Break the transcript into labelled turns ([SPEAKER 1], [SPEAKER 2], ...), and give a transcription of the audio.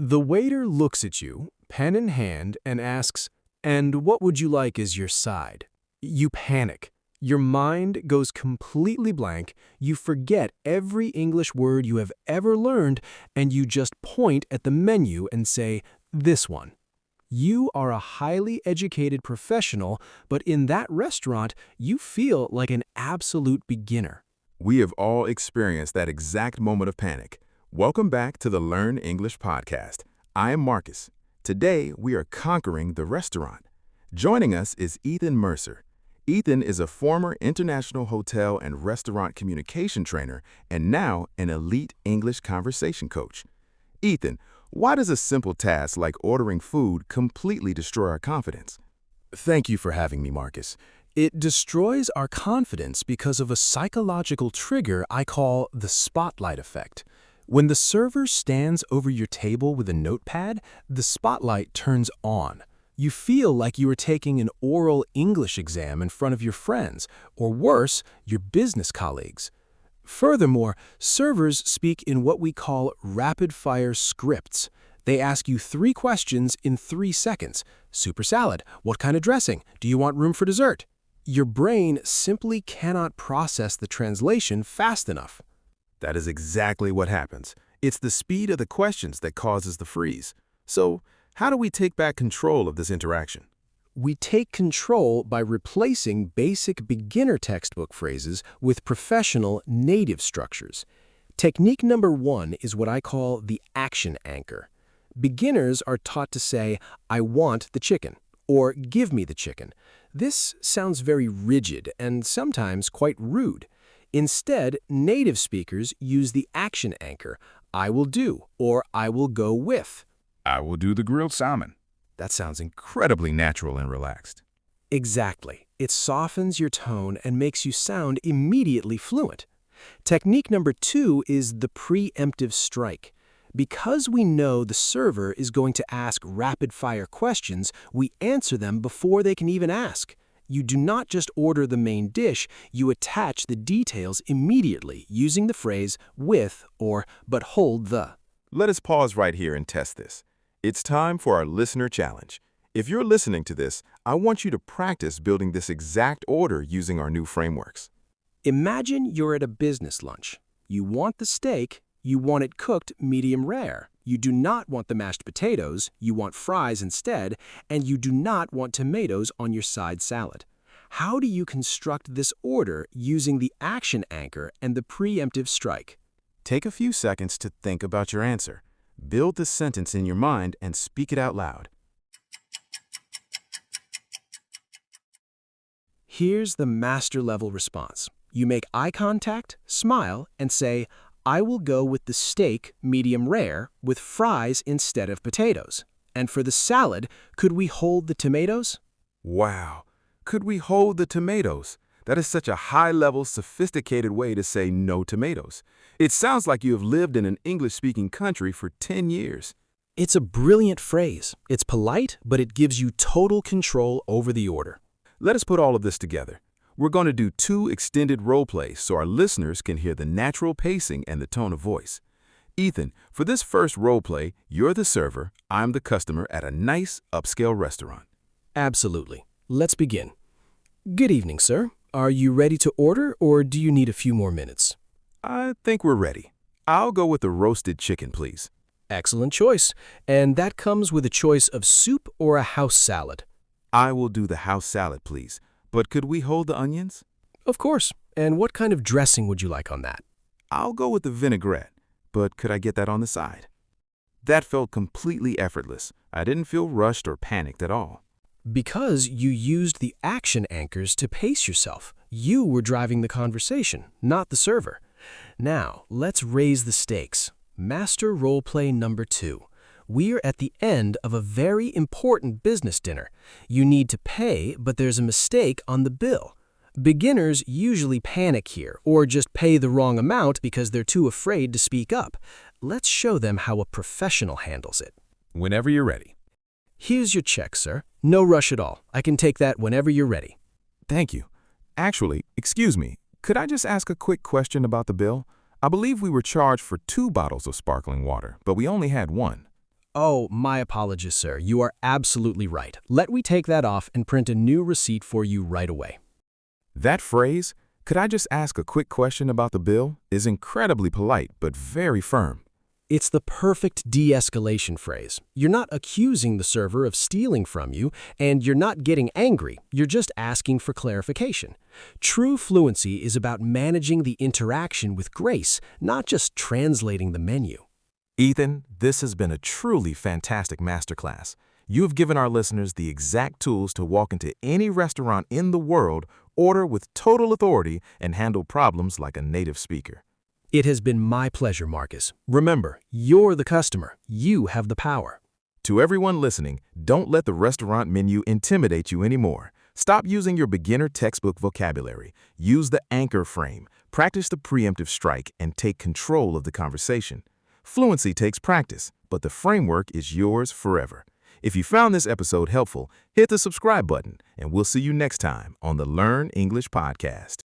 [SPEAKER 1] The waiter looks at you, pen in hand, and asks, "And what would you like as your side?" You panic. Your mind goes completely blank, you forget every English word you have ever learned, and you just point at the menu and say, "This one." You are a highly educated professional, but in that restaurant, you feel like an absolute beginner.
[SPEAKER 2] We have all experienced that exact moment of panic. Welcome back to the Learn English podcast. I am Marcus. Today, we are conquering the restaurant. Joining us is Ethan Mercer. Ethan is a former international hotel and restaurant communication trainer and now an elite English conversation coach. Ethan, why does a simple task like ordering food completely destroy our confidence?
[SPEAKER 1] Thank you for having me, Marcus. It destroys our confidence because of a psychological trigger I call the spotlight effect. When the server stands over your table with a notepad, the spotlight turns on. You feel like you are taking an oral English exam in front of your friends, or worse, your business colleagues. Furthermore, servers speak in what we call rapid-fire scripts. They ask you 3 questions in 3 seconds. Super salad, what kind of dressing? Do you want room for dessert? Your brain simply cannot process the translation fast enough.
[SPEAKER 2] That is exactly what happens. It's the speed of the questions that causes the freeze. So, how do we take back control of this interaction?
[SPEAKER 1] We take control by replacing basic beginner textbook phrases with professional native structures. Technique number 1 is what I call the action anchor. Beginners are taught to say, "I want the chicken," or "give me the chicken." This sounds very rigid and sometimes quite rude. Instead, native speakers use the action anchor, "I will do," or "I will go with."
[SPEAKER 2] I will do the grilled salmon. That sounds incredibly natural and relaxed.
[SPEAKER 1] Exactly. It softens your tone and makes you sound immediately fluent. Technique number 2 is the pre-emptive strike. Because we know the server is going to ask rapid-fire questions, we answer them before they can even ask. You do not just order the main dish, you attach the details immediately using the phrase "with" or "but hold the."
[SPEAKER 2] Let us pause right here and test this. It's time for our listener challenge. If you're listening to this, I want you to practice building this exact order using our new frameworks.
[SPEAKER 1] Imagine you're at a business lunch. You want the steak, you want it cooked medium rare. You do not want the mashed potatoes, you want fries instead, and you do not want tomatoes on your side salad. How do you construct this order using the action anchor and the preemptive strike?
[SPEAKER 2] Take a few seconds to think about your answer. Build the sentence in your mind and speak it out loud.
[SPEAKER 1] Here's the master-level response. You make eye contact, smile, and say, "I will go with the steak medium rare with fries instead of potatoes. And for the salad, could we hold the tomatoes?"
[SPEAKER 2] Wow! Could we hold the tomatoes? That is such a high-level, sophisticated way to say no tomatoes. It sounds like you have lived in an English-speaking country for 10 years.
[SPEAKER 1] It's a brilliant phrase. It's polite, but it gives you total control over the order.
[SPEAKER 2] Let us put all of this together. We're going to do 2 extended role plays so our listeners can hear the natural pacing and the tone of voice. Ethan, for this first role play, you're the server, I'm the customer at a nice, upscale restaurant.
[SPEAKER 1] Absolutely. Let's begin. Good evening, sir. Are you ready to order, or do you need a few more minutes?
[SPEAKER 2] I think we're ready. I'll go with the roasted chicken, please.
[SPEAKER 1] Excellent choice. And that comes with a choice of soup or a house salad.
[SPEAKER 2] I will do the house salad, please. But could we hold the onions?
[SPEAKER 1] Of course. And what kind of dressing would you like on that?
[SPEAKER 2] I'll go with the vinaigrette, but could I get that on the side? That felt completely effortless. I didn't feel rushed or panicked at all.
[SPEAKER 1] Because you used the action anchors to pace yourself. You were driving the conversation, not the server. Now, let's raise the stakes. Master role play number 2. We're at the end of a very important business dinner. You need to pay, but there's a mistake on the bill. Beginners usually panic here, or just pay the wrong amount because they're too afraid to speak up. Let's show them how a professional handles it.
[SPEAKER 2] Whenever you're ready.
[SPEAKER 1] Here's your check, sir. No rush at all. I can take that whenever you're ready.
[SPEAKER 2] Thank you. Actually, excuse me, could I just ask a quick question about the bill? I believe we were charged for 2 bottles of sparkling water, but we only had 1.
[SPEAKER 1] Oh, my apologies, sir. You are absolutely right. Let me take that off and print a new receipt for you right away.
[SPEAKER 2] That phrase, "Could I just ask a quick question about the bill?" is incredibly polite but very firm.
[SPEAKER 1] It's the perfect de-escalation phrase. You're not accusing the server of stealing from you, and you're not getting angry. You're just asking for clarification. True fluency is about managing the interaction with grace, not just translating the menu.
[SPEAKER 3] Ethan, this has been a truly fantastic masterclass. You have given our listeners the exact tools to walk into any restaurant in the world, order with total authority, and handle problems like a native speaker.
[SPEAKER 1] It has been my pleasure, Marcus. Remember, you're the customer. You have the power.
[SPEAKER 2] To everyone listening, don't let the restaurant menu intimidate you anymore. Stop using your beginner textbook vocabulary. Use the anchor frame, practice the preemptive strike, and take control of the conversation. Fluency takes practice, but the framework is yours forever. If you found this episode helpful, hit the subscribe button, and we'll see you next time on the Learn English Podcast.